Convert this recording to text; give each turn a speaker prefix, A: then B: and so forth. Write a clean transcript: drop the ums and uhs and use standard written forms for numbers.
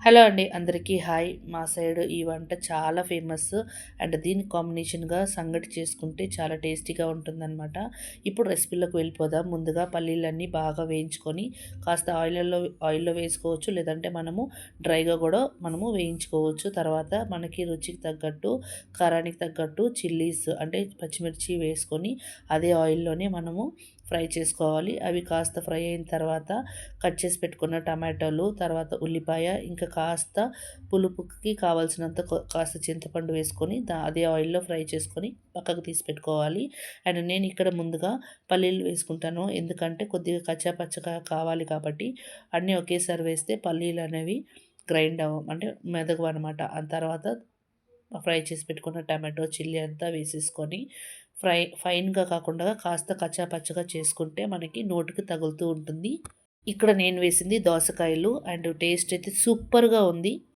A: Hello అండి. అందరికీ hi. మా సైడు ఈ వంట చాలా ఫేమస్. అండ్ దీనికి కాంబినేషన్‌గా సంగటి చేసుకుంటే చాలా టేస్టీగా ఉంటుందనమాట. ఇప్పుడు రెసిపీలోకి వెళ్ళిపోదాం. ముందుగా పల్లీలన్నీ బాగా వేయించుకొని కాస్త ఆయిల్‌లో వేసుకోవచ్చు. లేదంటే మనము డ్రైగా కూడా మనము వేయించుకోవచ్చు. తర్వాత మనకి రుచికి తగ్గట్టు, కారానికి తగ్గట్టు చిల్లీస్ అంటే పచ్చిమిర్చి వేసుకొని అదే ఆయిల్‌లోనే మనము ఫ్రై చేసుకోవాలి. అవి కాస్త ఫ్రై అయిన తర్వాత కట్ చేసి పెట్టుకున్న టమాటాలు, తర్వాత ఉల్లిపాయ, ఇంకా కాస్త పులుపుకి కావాల్సినంత కాస్త చింతపండు వేసుకొని అదే ఆయిల్‌లో ఫ్రై చేసుకొని పక్కకు తీసి పెట్టుకోవాలి. అండ్ నేను ఇక్కడ ముందుగా పల్లీలు వేసుకుంటాను. ఎందుకంటే కొద్దిగా కచ్చా పచ్చగా కావాలి కాబట్టి అన్నీ ఒకేసారి వేస్తే పల్లీలు అనేవి గ్రైండ్ అంటే మెదగవనమాట. ఆ తర్వాత ఫ్రై చేసి పెట్టుకున్న టమాటో, చిల్లీ అంతా వేసేసుకొని ఫైన్‌గా కాకుండా కాస్త కచ్చా పచ్చగా చేసుకుంటే మనకి నోటికి తగులుతూ ఉంటుంది. ఇక్కడ నేను వేసింది దోసకాయలు అండ్ టేస్ట్ అయితే సూపర్‌గా ఉంది.